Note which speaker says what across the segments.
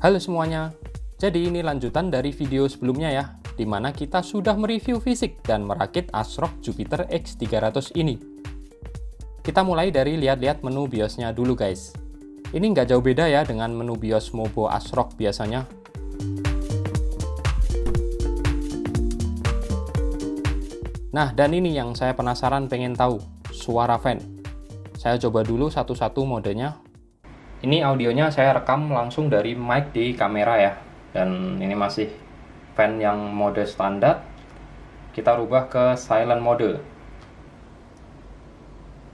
Speaker 1: Halo semuanya, jadi ini lanjutan dari video sebelumnya ya, di mana kita sudah mereview fisik dan merakit ASRock Jupiter X300 ini. Kita mulai dari lihat-lihat menu BIOS-nya dulu guys. Ini nggak jauh beda ya dengan menu BIOS Mobo ASRock biasanya. Nah, dan ini yang saya penasaran pengen tahu, suara fan. Saya coba dulu satu-satu modenya. Ini audionya saya rekam langsung dari mic di kamera ya. Dan ini masih fan yang mode standar. Kita rubah ke silent mode.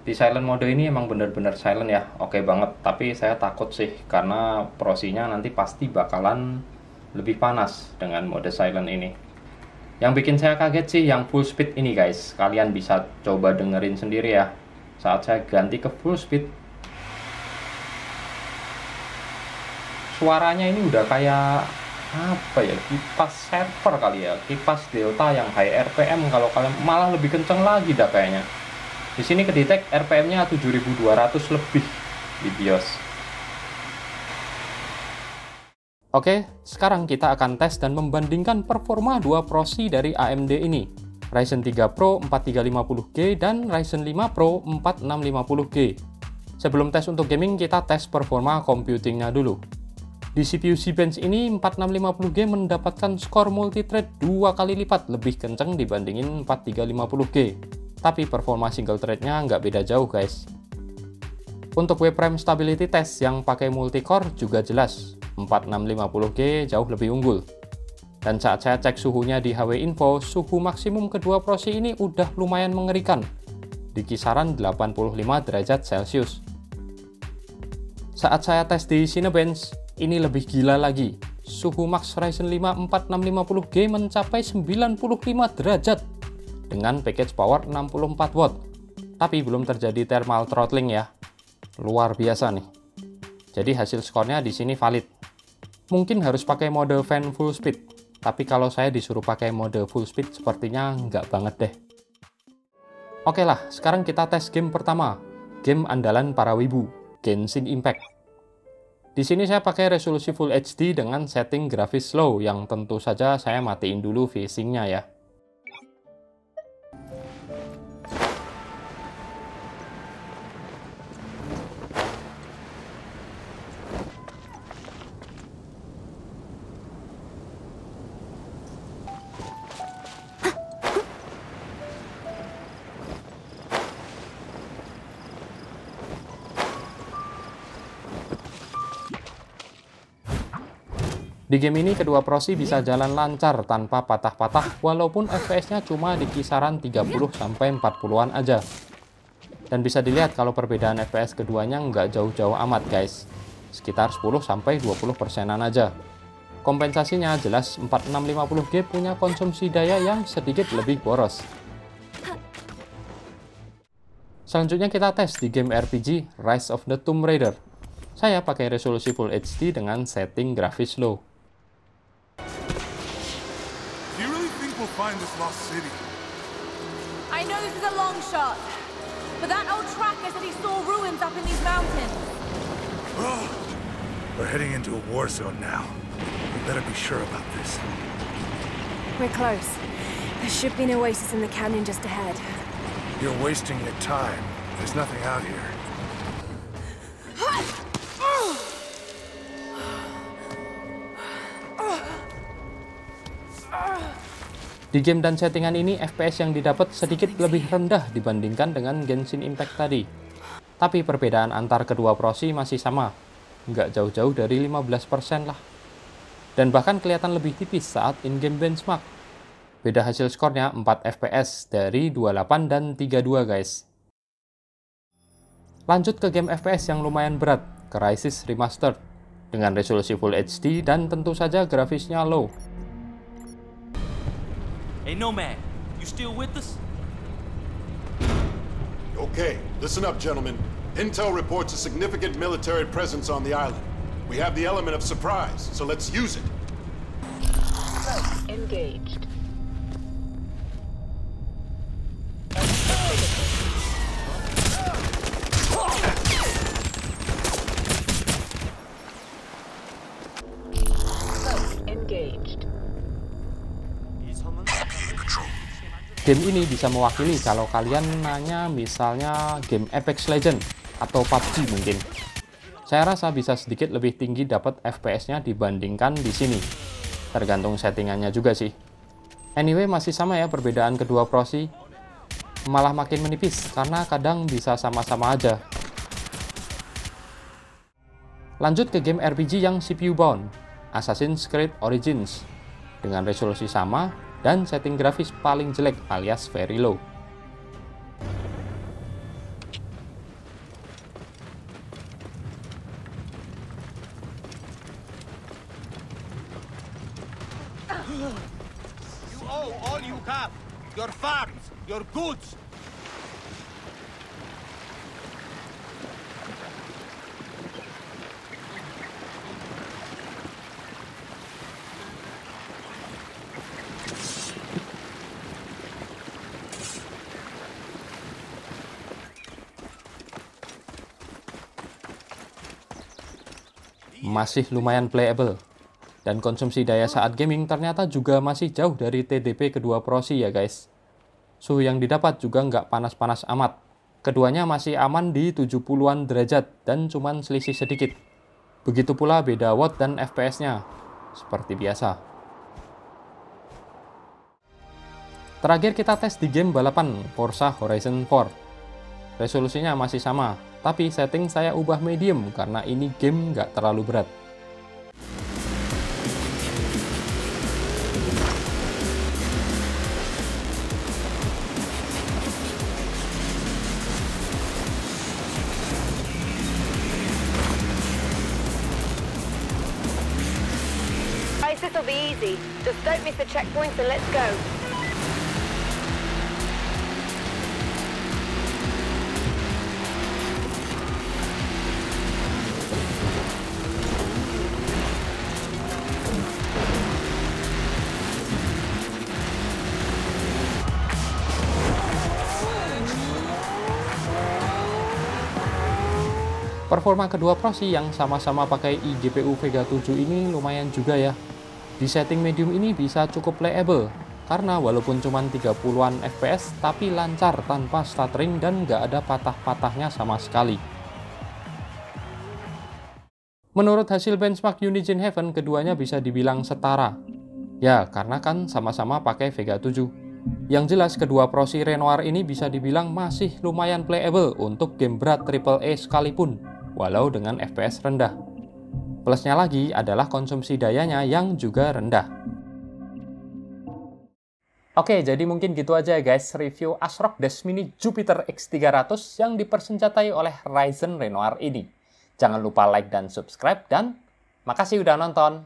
Speaker 1: Di silent mode ini emang bener-bener silent ya, oke banget. Tapi saya takut sih, karena prosinya nanti pasti bakalan lebih panas dengan mode silent ini. Yang bikin saya kaget sih yang full speed ini guys. Kalian bisa coba dengerin sendiri ya. Saat saya ganti ke full speed, suaranya ini udah kayak apa ya, kipas server kali ya, kipas Delta yang high RPM. Kalau kalian malah lebih kenceng lagi dah kayaknya. Di sini kedetek RPM-nya 7200 lebih di BIOS. Oke, sekarang kita akan tes dan membandingkan performa dua prosi dari AMD ini, Ryzen 3 Pro 4350G dan Ryzen 5 Pro 4650G. Sebelum tes untuk gaming, kita tes performa computingnya dulu. Di CPU Geekbench ini 4650G mendapatkan skor multithread 2 kali lipat lebih kenceng dibandingin 4350G. Tapi performa single threadnya nggak beda jauh guys. Untuk WebRAM stability test yang pakai multi-core juga jelas, 4650G jauh lebih unggul. Dan saat saya cek suhunya di HW Info, suhu maksimum kedua prosi ini udah lumayan mengerikan, di kisaran 85 derajat Celcius. Saat saya tes di Cinebench, ini lebih gila lagi. Suhu max Ryzen 5 4650G mencapai 95 derajat dengan package power 64 watt. Tapi belum terjadi thermal throttling ya. Luar biasa nih. Jadi hasil skornya di sini valid. Mungkin harus pakai mode fan full speed, tapi kalau saya disuruh pakai mode full speed sepertinya nggak banget deh. Oke lah, sekarang kita tes game pertama. Game andalan para wibu, Genshin Impact. Di sini saya pakai resolusi Full HD dengan setting grafis slow yang tentu saja saya matiin dulu VSync-nya ya. Di game ini kedua prosi bisa jalan lancar tanpa patah-patah walaupun FPS-nya cuma di kisaran 30-40an aja. Dan bisa dilihat kalau perbedaan FPS keduanya nggak jauh-jauh amat guys, sekitar 10-20%an aja. Kompensasinya jelas 4650G punya konsumsi daya yang sedikit lebih boros. Selanjutnya kita tes di game RPG Rise of the Tomb Raider. Saya pakai resolusi Full HD dengan setting grafis low.
Speaker 2: Find this lost city.
Speaker 3: I know this is a long shot, but that old tracker said he saw ruins up in these mountains.
Speaker 2: Oh, we're heading into a war zone now. We better be sure about this.
Speaker 4: We're close. There should be an oasis in the canyon just ahead.
Speaker 2: You're wasting your time. There's nothing out here.
Speaker 1: Di game dan settingan ini, FPS yang didapat sedikit lebih rendah dibandingkan dengan Genshin Impact tadi. Tapi perbedaan antar kedua prosi masih sama, nggak jauh-jauh dari 15% lah. Dan bahkan kelihatan lebih tipis saat in-game benchmark. Beda hasil skornya 4 FPS dari 28 dan 32 guys. Lanjut ke game FPS yang lumayan berat, Crysis Remastered, dengan resolusi Full HD dan tentu saja grafisnya low.
Speaker 5: Hey, Nomad, you still with us?
Speaker 6: Okay, listen up, gentlemen. Intel reports a significant military presence on the island. We have the element of surprise, so let's use it.
Speaker 7: Engaged.
Speaker 1: Game ini bisa mewakili kalau kalian nanya misalnya game Apex Legends atau PUBG mungkin. Saya rasa bisa sedikit lebih tinggi dapat FPS-nya dibandingkan di sini. Tergantung settingannya juga sih. Anyway, masih sama ya perbedaan kedua proxy. Malah makin menipis karena kadang bisa sama-sama aja. Lanjut ke game RPG yang CPU bound, Assassin's Creed Origins. Dengan resolusi sama dan setting grafis paling jelek alias very low.
Speaker 5: You owe all you have. Your farms, your goods.
Speaker 1: Masih lumayan playable. Dan konsumsi daya saat gaming ternyata juga masih jauh dari TDP kedua proxy ya guys. Suhu yang didapat juga nggak panas-panas amat. Keduanya masih aman di 70-an derajat dan cuman selisih sedikit. Begitu pula beda watt dan FPS-nya, seperti biasa. Terakhir kita tes di game balapan Forza Horizon 4. Resolusinya masih sama, tapi setting saya ubah medium karena ini game nggak terlalu berat.
Speaker 4: This will be easy. Just don't miss the checkpoints and let's go.
Speaker 1: Performa kedua proxy yang sama-sama pakai iGPU Vega 7 ini lumayan juga ya. Di setting medium ini bisa cukup playable, karena walaupun cuma 30-an FPS, tapi lancar tanpa stuttering dan nggak ada patah-patahnya sama sekali. Menurut hasil benchmark Unigine Heaven, keduanya bisa dibilang setara. Ya, karena kan sama-sama pakai Vega 7. Yang jelas, kedua proxy Renoir ini bisa dibilang masih lumayan playable untuk game berat AAA sekalipun, walau dengan FPS rendah. Plusnya lagi adalah konsumsi dayanya yang juga rendah. Oke, jadi mungkin gitu aja ya guys review ASRock Dash Mini Jupiter X300 yang dipersenjatai oleh Ryzen Renoir ini. Jangan lupa like dan subscribe, dan makasih udah nonton.